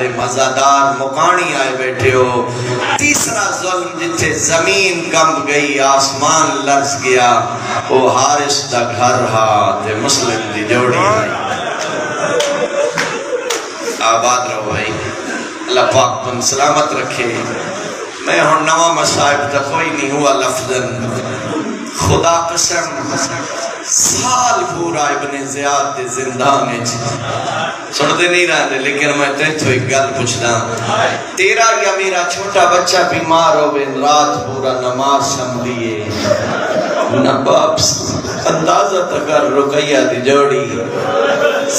مزادار مکانی آئے بیٹھے ہو۔ تیسرا ظلم جتھے زمین کمب گئی آسمان لرز گیا، وہ حارث دا گھر رہا تے مسلم دی جوڑی آئی۔ آباد رہو بھائی، اللہ پاک تم سلامت رکھے۔ میں ہوں نواں مصائب تا کوئی نہیں ہوا لفظاً، خدا قسم سال پورا ابن زیاد دے زندان ہے، سنتے نہیں رہتے، لیکن میں تیتھو ایک گل پوچھنا، تیرا یا میرا چھوٹا بچہ بیمار ہو بین رات پورا نماز سمبھلیے نہ باپ اندازہ تکر رقیہ دی جوڑی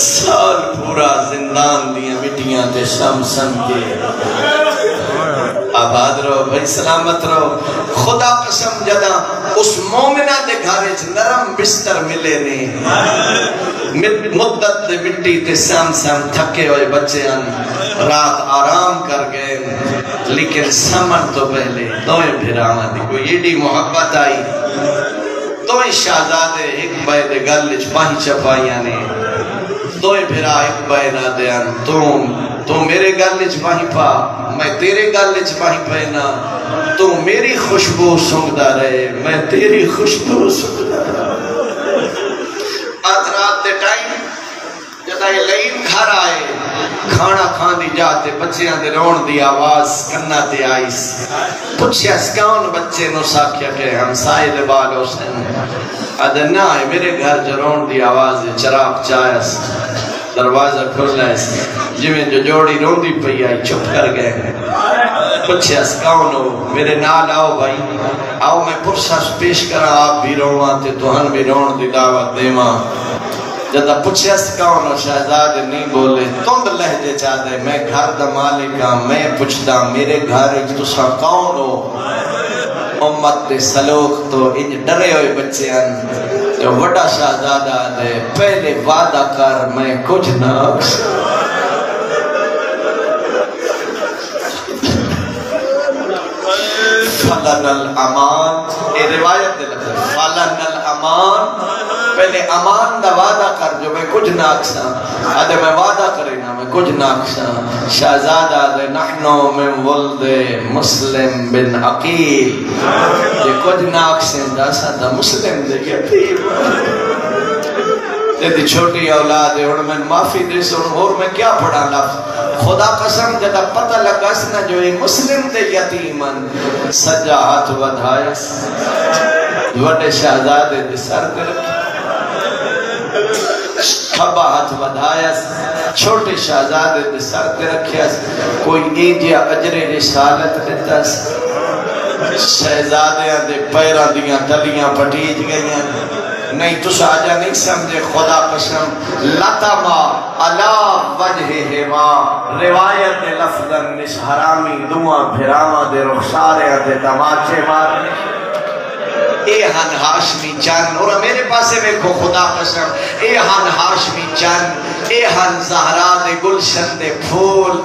سال پورا زندان دیا مٹیاں تے سم کے آباد رہو بھائی، سلامت رہو۔ خدا قسم جدا اس مومنہ دے گھارے نرم بستر ملے نے، مدت دے مٹی تے سم تھکے ہوئے بچے ان رات آرام کر گئے، لیکن سمن تو پہلے دوئے بھراواں دی کوئی ایڈی محبت آئی، دوئے شہزادے ایک بائے دے گلچ پاہی چپائیاں نے، دوئے بھرا ایک بائے نہ دیان، تو میرے گلچ پاہی پا، میں تیرے گلچ پاہی پہنا، تو میری خوشبو سنگدہ رہے، میں تیری خوشبو سنگدہ رہے۔ آدھ رات دے ٹائم جدا یہ لئیم گھر آئے، کھانا کھان دی جاتے، بچیاں دے رون دی آواز کنہ تے آئیس، پوچھیا سکاؤن بچے نو ساکھیا کہ ہم سائے دے بالو سن، ادھر نہ آئے میرے گھر جو رون دی آواز چراغ چاہیس، دروازہ کھولا ہے، جویں جو جوڑی رون دی پئی آئی چھپ کر گئے، پوچھیا سکاؤن ہو میرے نال آؤ بھائی، آؤ میں پرسا پیش کرا، آپ بھی روان تے تو ہن بھی رون دی دعوت دیواں۔ جدا پوچھیا سکاؤن ہو شہزادے نہیں بولے، تند لہجے چاہدے، میں گھر دا مالکاں، میں پوچھدا میرے گھر تساں کون ہو؟ امت دے سلوک تو انج ڈرے ہوئے بچے ان، جو وڈا شہزادہ دے پہلے وعدہ کر میں کچھ نہ فلن الامان، اے روایت دے لگا فلن الامان، پہلے امان دا وعدہ کر جو میں کچھ نہ اکسا، آدھے میں وعدہ کرے نا میں کچھ نہ اکسا۔ شہزادہ دے نحنو من ولد مسلم بن عقیل، یہ کچھ نہ اکسیں دا سا مسلم دے یتیم، تیری چھوٹی اولاد ہے، اور میں معافی دے سن، اور میں کیا پڑھا لفظ، خدا قسم جدا پتہ لگا سنا جو یہ مسلم دے یتیمن، سجا ہاتھ ودھائیس، وڈے شہزادے دے سر دے رکھی، کھبا ہاتھ ودھائیس، چھوٹے شہزادے دے سر دے رکھیس، کوئی ایجیا اجر رسالت دیتا شہزادیاں دے پیرہ دیاں تلیاں پٹیج گئیاں، نہیں تو ساجہ نہیں سمجھے خدا قسم، لطما علا وجہ ہوا، روایت لفظاً نس حرامی دعا بھراما دے رخساریاں دے تماچے مارنے، اے ہن ہاشمی چند، اور میرے پاسے میں کو خدا قسم، اے ہن ہاشمی چند، اے ہن زہرا دے گلشن دے پھول،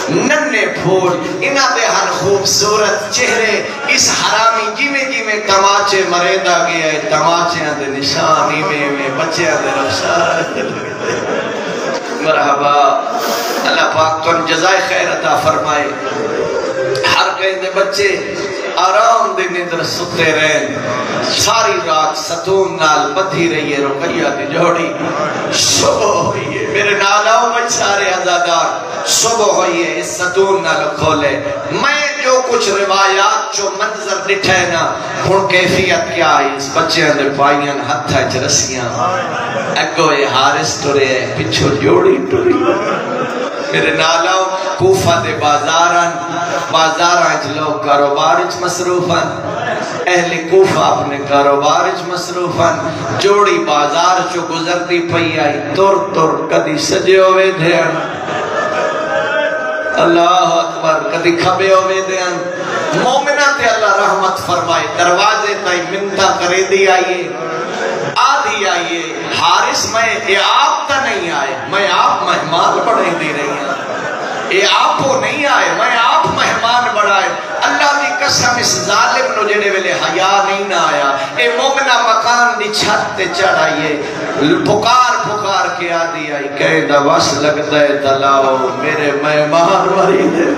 ننے پھول، انہاں دے ہن خوبصورت چہرے، اس حرامی جی میں تماچے مریدہ گیا ہے، تماچیاں دے نشانی میں بچیاں دے رخسار مرحبا، اللہ پاک تو جزائے خیر عطا فرمائے، ہر کہیں دے بچے آرام دے ندر ستے رہن، ساری رات ستون نال بدھی رہی ہے رقیہ دی جوڑی، صبح ہوئی ہے میرے نال آؤ بچ سارے عزادار، صبح ہوئی ہے اس ستون نال کھولے، میں جو کچھ روایات جو منظر ڈٹھے نا، ہن کیفیت کیا ہے، اس بچے دے پائیاں ہتھا چرسیاں، اگو یہ حارث ٹرے ہے، پچھو جوڑی ٹری، میرے نالاؤ کوفہ دے بازاران لوگ کاروبارچ مصروفاً، اہل کوفہ اپنے کاروبارچ مصروفاً، جوڑی بازار چو گزر دی پئی آئی، تر کدی سجے ہوئے دھیان، اللہ اکبر کدی کھبے ہوئے دھیان، مومنہ تے اللہ رحمت فرمائے، دروازے تائی منتہ کرے دی آئیے، آدھی آئیے، حارث میں اے آپ تا نہیں آئے، میں آپ مہمان بڑھے دی رہی ہیں، اے آپ وہ نہیں آئے، میں آپ مہمان بڑھائے، اللہ دی قسم قسم اس ظالم نو جڑے ویلے حیا نہیں نہ آیا اے مومنہ مکان دی چھت تے چڑھائیے پکار پکار کے آدھی آئی کہے دا وس لگتا ہے دلاؤ میرے مہمان وری دے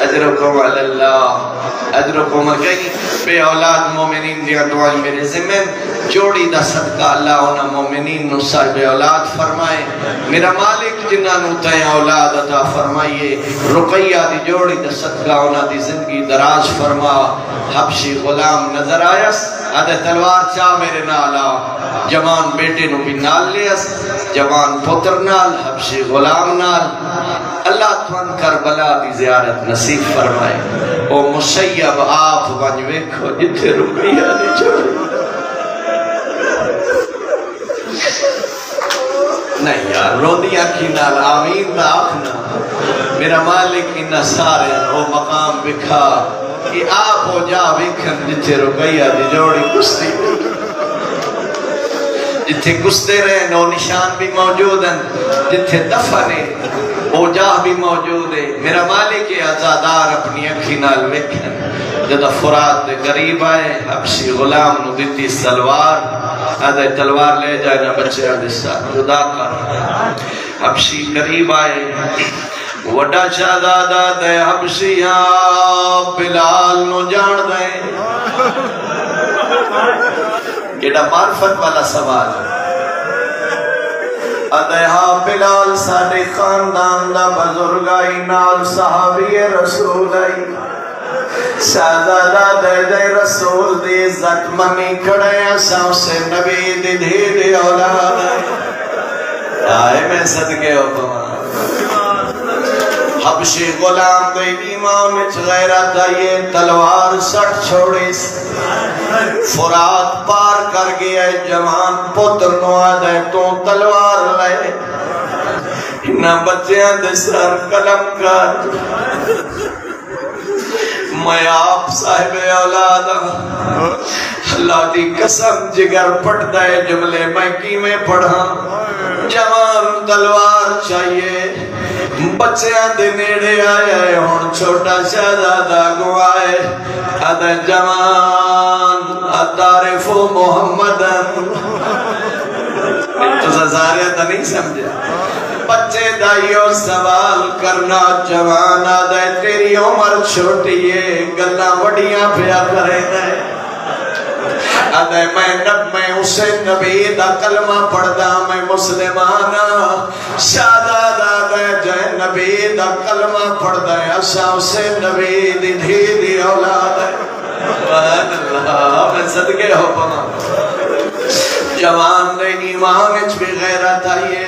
اجرکم علی اللہ اجرکم کہیں بے اولاد مومنین دیا دعائی میرے ذمن جوڑی دا صدقہ اللہ انہا مومنین نو صاحب اولاد فرمائے میرا مالک جنہاں نو تے اولاد عطا فرمائیے رقیہ دی جوڑی دا صدقہ انہا دی زندگی دراز فرما حبشی غلام نظر آیس آدھے تلوار چاہ میرے نالا جوان بیٹے نو بھی نال لیس جوان پتر نال حبشی غلام نال اللہ تون کربلا دی زیارت نصیب فرمائے او مشیب آپ ونجوے کھو جتے رقیہ دی جوڑی نہیں یار رو دیا کی نال آمین دا آخنا میرا مالک انہا سارے او مقام بکھا کہ آپ ہو جا بکھن جتے رقیہ دی جوڑی کستی جتے کستے رہے نو نشان بھی موجود ہیں جتے دفنے او جا بھی موجود ہے میرا مالک عزادار اپنی اکھی نال بکھن جدہ فرات دے قریب آئے حبشی غلام نو دیتی سلوار آدھے تلوار لے جائے نا بچے آدھے ساتھ جدا کر حبشی قریب آئے وڈا شہزادہ دے حبشیاں بلال نو جان دیں کیڑا معرفت والا سوال آدھے ہاں بلال ساڑے خاندان دا بزرگائی نال صحابی رسول آئی شہزادہ دے دے رسول دی عزت منی کھڑے ایسا اسے نبی دی دھی اولاد آئے میں صدقے ہو پاں حبشی غلام دے ایمان اچھ غیرت آئیے تلوار سٹ چھوڑی فرات پار کر گیا جوان پتر نو آدھے تو تلوار لے انہا بچیاں دے سر قلم کر میں آپ صاحب اولاد اللہ دی قسم جگر پڑھ دے جملے میں کی میں پڑھا جوان تلوار چاہیے بچیاں دے نیڑے آئے ہون چھوٹا شہزادہ گو آئے آدھے جوان اتعرفو محمدن تو سزارے تا نہیں سمجھے بچے دائیو سوال کرنا جوان آدھے تیری عمر چھوٹی ہے گلہ وڈیاں پیا کرے دے آدھے میں اسے نبی دا کلمہ پڑھدا میں مسلمانا شہزادہ دے جائے نبی دا کلمہ پڑھدا ہے اسا اسے نبی دی دھی اولاد ہے سبحان اللہ میں صدقے ہو پاں جوان نے ایمان اچھ بھی غیرت آئیے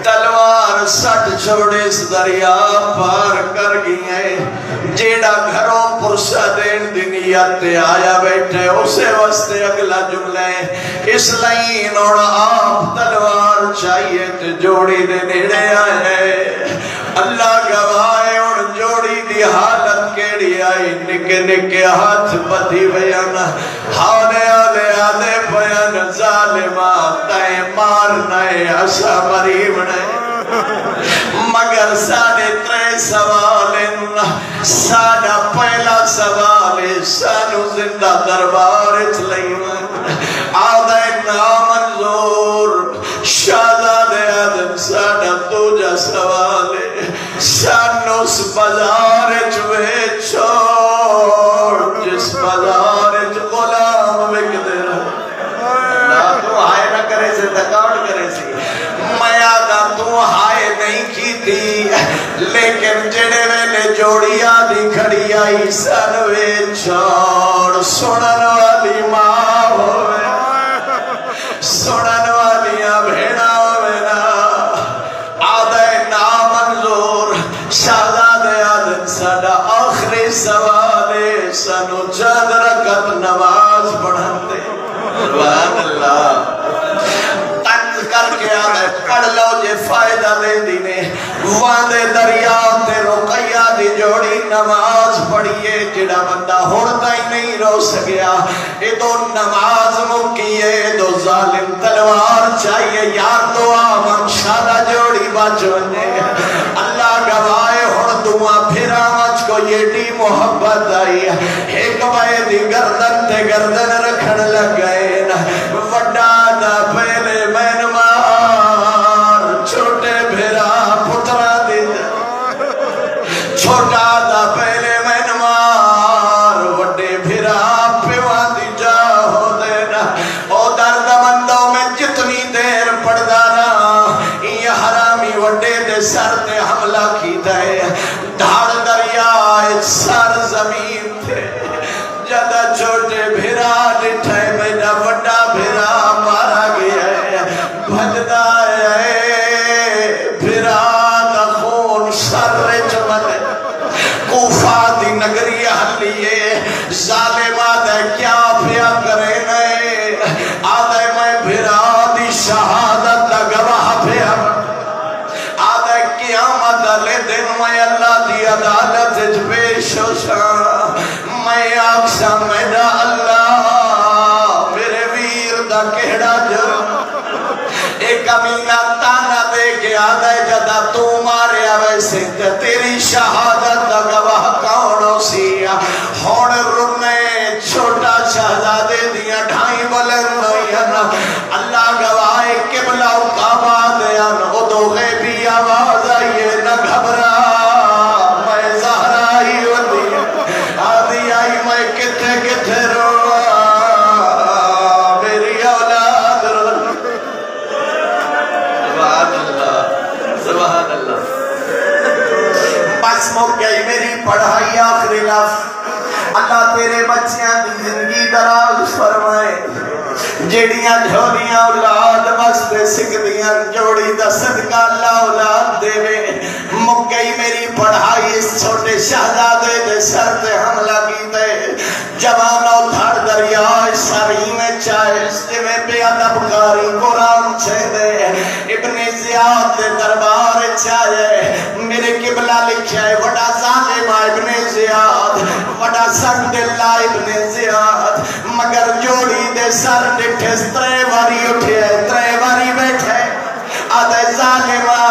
تلوار سٹ چھوڑے اس دریا پار کر گئے جیڑا گھروں پرسہ دین دنیات آیا بیٹھے اسے وستے اگلا جملے اس لائن اور آپ تلوار چاہیے تو جوڑی دے نیڑے آئے اللہ گواہے اور جوڑی دی حالت کیڑی آئی نکے نکے ہاتھ بدھی بیانا ہانے آلے آلے بیان ظالمات تائیں مارنائے عشا مریبنے مگر ساڑھے ترے سوالن ساڑھا پہلا سوال سانو زندہ دربار چلائیں آدھے نامنظور شہزادے آدم ساڑھا دوجہ سوال سانو اس بازار چوے چھوڑ جس بازار چو غلام بک دے رہا تو آئے نہ کرے سے تکاڑ کرے سی میں آدھا تو آئے نہیں کی تھی لیکن جڑے ویلے جوڑی آدھی کھڑی آئی سنوے چھوڑ سنن والی ماں ہوئے سنن والیاں بھیڑا ہوئے نا آدھے نامنظور شہزادے آدم ساڑھا آخری سوالے سنو چند رکعت نماز پڑھتے سبحان اللہ کر کے آنے پڑھ لو جے فائدہ لے دینے واندے دریا تے رقیہ دی جوڑی نماز پڑھئے جڑا بندہ ہوڑتا ہی نہیں رو سکیا اے دو نماز مکیے دو ظالم تلوار چاہیے یار دو آمن شادہ جوڑی بچونے اللہ گوائے ہوڑ دعا پھرا مچ کو ایڈی محبت آئی ایک بھائی دی گردن تے گردن رکھن لگ گئے وڈا دا پہلے مین مار چھوٹے بھیرا پترا دی چھوٹا دا پہلے مین مار وڈے بھیرا پیوان دی جا ہو دینا او درد مندوں میں جتنی دیر پڑھدا رہا یہ حرامی وڈے دے سر تے حملہ کی دے دھاڑ دریا سر زمین تھے جدہ چھوٹے بھیرا ڈٹھے میرا وڈا بھیرا مارا گیا ہے بھجدہ ہے بھیرا دا خون سر چمد کوفہ دی نگری حلیے ظالمہ دے کیا پیا کرے نئے آدھے میں بھیرا دی شہادت دا گواہ پیا آدھے قیامت لے دن میں اللہ دی عدالت پیش ہو شاہ میں آکسا میرا اللہ میرے ویر دا کہڑا جو ایک امینہ تانا دے کے آدھے جدہ تو ماریا ویسے تیری شہادت دا گواہ کونو سیا ہون رنے چھوٹا شہزادے دیا ڈھائی بلند ہوئینا اللہ گواہ قبلہ اقابہ دیا او دو غیبی آواز آئیے نہ گھبرا میں زہرائی ہوتی آدھی آئی میں کتھے کتھے رو میری اولاد رو سبحان اللہ سبحان اللہ بس موقعی میری پڑھائی آخری لفظ اللہ تیرے بچیاں دی زندگی دراز فرمائے جیڑیاں جھوڑیاں اولاد بستے سکھدیاں جوڑی دا صدقہ اللہ اولاد دے وے مکئی میری پڑھائی اس چھوٹے شہزادے دے سر تے حملہ کی دے جوانوں دھڑ دریا سری میں چاہے میں بے ادب کاری قرآن چھے دے ابن زیاد دے دربار چاہے میرے قبلہ لکھا ہے وڈا ظالمہ ابن زیاد وڈا سرد اللہ ابن زیاد مگر جوڑی دے سر ڈٹھے ترے واری اٹھے ترے واری بیٹھے آدھے ظالمہ